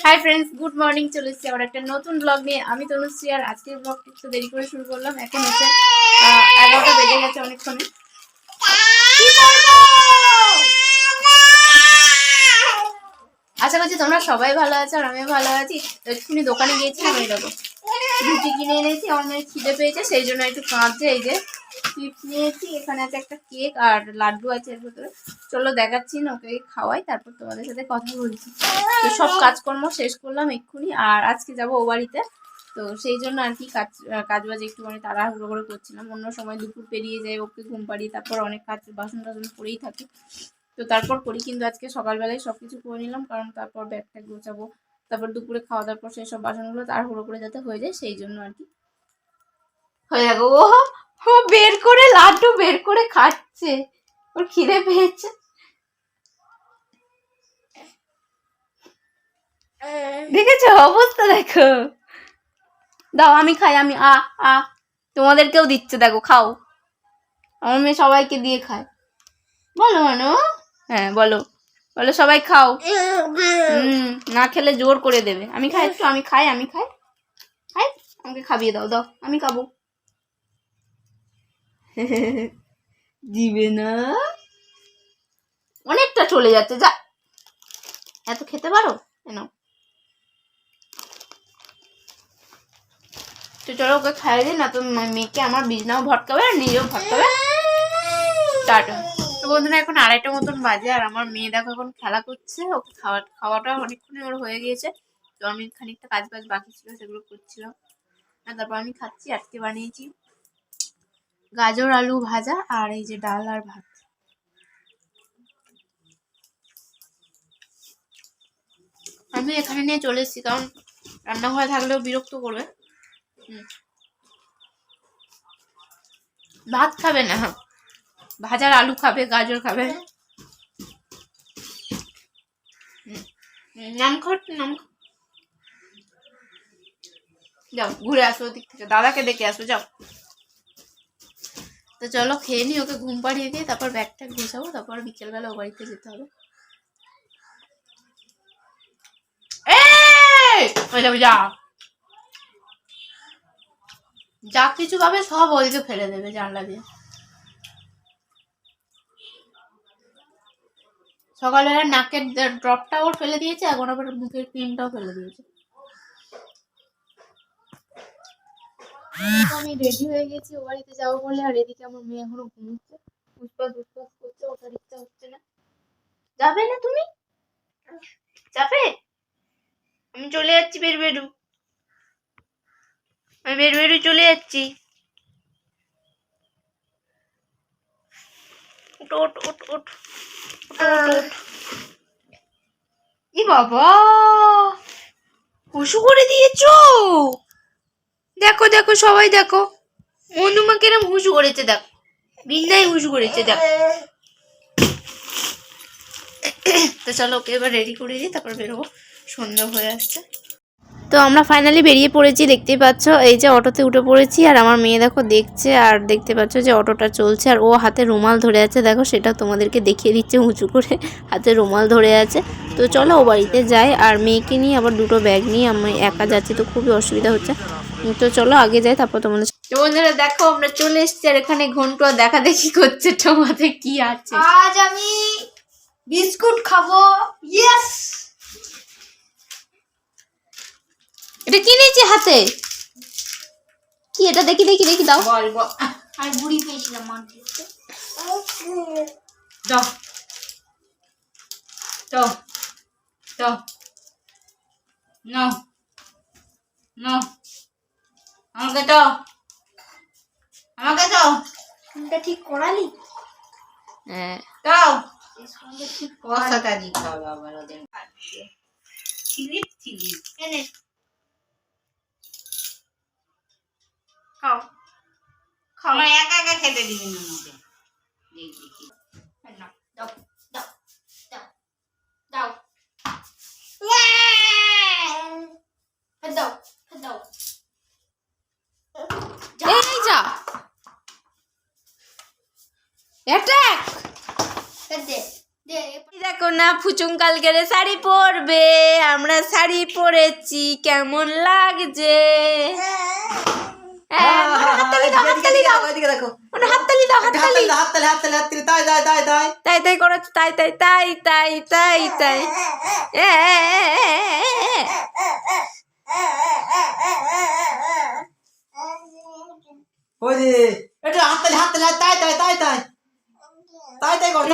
Hi friends, good morning. চলে এসেছি আবার একটা নতুন ব্লগ নিয়ে। আমি তনুশ্রী, আর আজকের ব্লগটা একটু দেরি করে শুরু করলাম। এখন হচ্ছে 11টা বেজে গেছে অনেকক্ষণে। আশা করছি তোমরা সবাই ভালো আছো আর আমিও ভালো আছি। এক্ষুনি দোকানে গিয়েছিলাম, এই দেখো রুটি কিনে এনেছি। আমার মেয়ে খিদে পেয়েছে, সেই জন্য একটু কাঁদছে। এই যে চিপস নিয়েছি, এখানে আছে একটা কেক আর লাড্ডু আছে এর ভেতরে। চলো দেখাচ্ছি না, ওকে খাওয়াই, তারপর তোমাদের সাথে কথা বলছি। তো সব কাজকর্ম শেষ করলাম এক্ষুনি, আর আজকে যাবো ও বাড়িতে। তো সেই জন্য আর কি কাজ বাজ একটু মানে তাড়াহুড়ো করে করছিলাম। অন্য সময় দুপুর পেরিয়ে যায়, ওকে ঘুম পাড়িয়ে তারপর অনেক কাজ বাসন টাসন পড়েই থাকে, তো তারপর করি। কিন্তু আজকে সকালবেলায় সব কিছু করে নিলাম, কারণ তারপর ব্যাগটা গোছাবো, তারপর দুপুরে খাওয়া দাওয়ার পর সেই সব বাসনগুলো তাড়াহুড়ো করে যাতে হয়ে যায়, সেই জন্য আর কি। হয়ে যাবো। ও বের করে লাড্ডু বের করে খাচ্ছে, ওর খিদে পেয়েছে। দেখেছো অবস্থা, দেখো। দাও আমি খাই, আমি আ তোমাদেরকেও দিচ্ছে, দেখো খাও। আমার মেয়ে সবাইকে দিয়ে খায়। বলো মানো, হ্যাঁ বলো, বলো সবাই খাও। না খেলে জোর করে দেবে। আমি খাই একটু, আমি খাই খাই, আমাকে খাবিয়ে দাও, দাও আমি খাবো। দিবে না, অনেকটা চলে যাচ্ছে, যা এত খেতে পারো কেন। তো চলো ওকে খাইয়ে দিই, না তো মেয়েকে আমার বিছনাও ভটকাবে আর নিজেও ভটকাবে। টাটা। তো বন্ধুরা, এখন 2:30 মতন বাজে, আর আমার মেয়ে দেখো এখন খেলা করছে। ওকে খাওয়াটা অনেকক্ষণই ওর হয়ে গিয়েছে। তো আমি খানিকটা কাজ বাজ বাকি ছিল সেগুলো করছিলাম, আর তারপর আমি খাচ্ছি। আজকে বানিয়েছি গাজর আলু ভাজা, আর এই যে ডাল আর ভাত। আমি এখানে নিয়ে চলে এসেছি, কারণ রান্নাঘরে থাকলেও বিরক্ত করবে। ভাত খাবে না, ভাজার আলু খাবে, গাজর খাবে। নাম যাও ঘুরে আসো ওদিক থেকে, দাদাকে ডেকে আসো, যাও। তো চলো খেয়ে নি, ওকে ঘুম পাড়িয়ে দিয়ে তারপর ব্যাগটা গুছাবো, তারপর বিকেলবেলা ও বাড়িতে যেতে হবে। যা যা কিছু পাবে সব ওইকে ফেলে দেবে জানলা দিয়ে। সকালবেলা নাকের ড্রপটা ওর ফেলে দিয়েছে, এখন আবার মুখের ক্রিমটাও ফেলে দিয়েছে। আমি রেডি হয়ে গেছি ও বাড়িতে যাবো বলে, আর এদিকে আমার মেয়ে এখনো ঘুমোচ্ছে, উৎপাত করছে, ওঠার ইচ্ছা হচ্ছে না। যাবে না তুমি? যাবে? আমি চলে যাচ্ছি বেরু, আমি বেরু চলে যাচ্ছি। উঠ উঠ উঠ উঠ উঠ। ই বাবা, হুসু করে দিয়েছো। দেখো দেখো সবাই দেখো, মনুমা কেরম হুসু করেছে, দেখো বিন্দাই হুসু করেছে, দেখো। তো চলো ওকে এবার রেডি করে দিই, তারপর বেরোবো, সন্ধ্যা হয়ে আসছে। তো আমরা ফাইনালি বেরিয়ে পড়েছি, দেখতেই পাচ্ছ। এই যে অটোতে উঠে পড়েছি, আর আমার মেয়ে দেখো দেখছে, আর দেখতে পাচ্ছ যে অটোটা চলছে, আর ও হাতে রুমাল ধরে আছে, দেখো সেটা তোমাদেরকে দেখিয়ে দিচ্ছে, উঁচু করে হাতে রুমাল ধরে আছে। তো চলো ও বাড়িতে যাই, আর মেয়েকে নিয়ে আবার দুটো ব্যাগ নিয়ে আমি একা যাচ্ছি, তো খুবই অসুবিধা হচ্ছে। তো চলো আগে যাই, তারপর তোমাদের। বন্ধুরা দেখো আমরা চলে এসেছি, আর এখানে ঘন্টু দেখা দেখি করছে, তোমাদের কি আছে। আজ আমি বিস্কুট খাবো। ইয়েস, এটা কি নিয়েছি হাতে, কি এটা, দেখি দেখি দেখি, দাও। আর বুড়ি পেয়েছিলাম মার্কেটে, দাও দাও দাও, নাও নাও, আমাকে দাও, আমাকে দাও। এটা ঠিক করালি? হ্যাঁ দাও, ঠিক কথাটা দিতে হবে আবার ওদের। চিলি চিলি এনে খাও খাও, একা একা খেতে দিবি না আমাকে। দেখি দাও দাও দাও দাও দাও দাও, এই যা অ্যাটাক দে দে। দেখো না ফুচুং কালকের শাড়ি পরবে, আমরা শাড়ি পরেছি কেমন লাগছে। হাততালি দাও, তাই তাই করো, তাই তাই তাই তাই তাই তাই।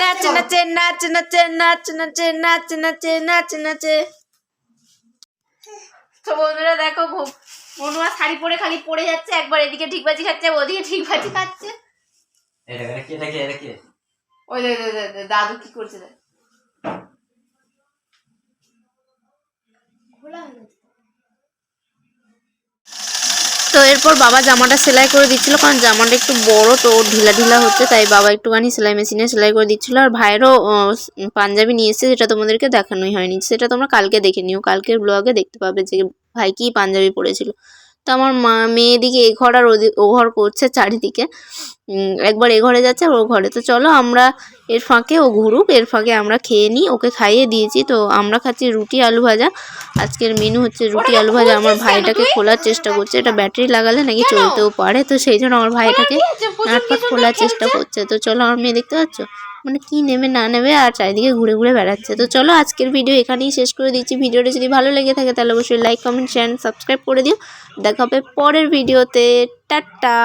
নাচে নাচে নাচ নাচে নাচ নাচে নাচ নাচে নাচ নাচে। তো বন্ধুরা দেখো মনুয়া শাড়ি পরে খালি পড়ে যাচ্ছে, একবার এদিকে ঠিকবাজি খাচ্ছে, ওদিকে ঠিকবাজি খাচ্ছে। ওই দাদু কি করছে দেখ। তো এরপর বাবা জামাটা সেলাই করে দিচ্ছিল, কারণ জামাটা একটু বড় তো ঢিলা ঢিলা হচ্ছে, তাই বাবা একটুখানি সেলাই মেশিনে সেলাই করে দিচ্ছিল। আর ভাইয়েরও পাঞ্জাবি নিয়ে এসেছে, যেটা তোমাদেরকে দেখানোই হয়নি, সেটা তোমরা কালকে দেখে নিও, কালকের ব্লগে দেখতে পাবে যে ভাই কি পাঞ্জাবি পরেছিল। তো আমার মেয়ে এদিকে এ ঘর আর ও ঘর করছে চারিদিকে, একবার এ ঘরে যাচ্ছে আর ও ঘরে। তো চলো আমরা এর ফাঁকে ও ঘুরুক, এর ফাঁকে আমরা খেয়ে নিই, ওকে খাইয়ে দিয়েছি। তো আমরা খাচ্ছি রুটি আলু ভাজা, আজকের মেনু হচ্ছে রুটি আলু ভাজা। আমার ভাইটাকে খোলার চেষ্টা করছে, এটা ব্যাটারি লাগালে নাকি চলতেও পারে, তো সেই জন্য আমার ভাইটাকে নাটপাট খোলার চেষ্টা করছে। তো চলো আমার মেয়ে দেখতে পাচ্ছ মানে কি নেবে না নেবে আর চারিদিকে ঘুরে ঘুরে বেড়াচ্ছে। তো চলো আজকের ভিডিও এখানেই শেষ করে দিচ্ছি। ভিডিওটা যদি ভালো লেগে থাকে তাহলে অবশ্যই লাইক কমেন্ট শেয়ার সাবস্ক্রাইব করে দিও। দেখা হবে পরের ভিডিওতে। টাটা।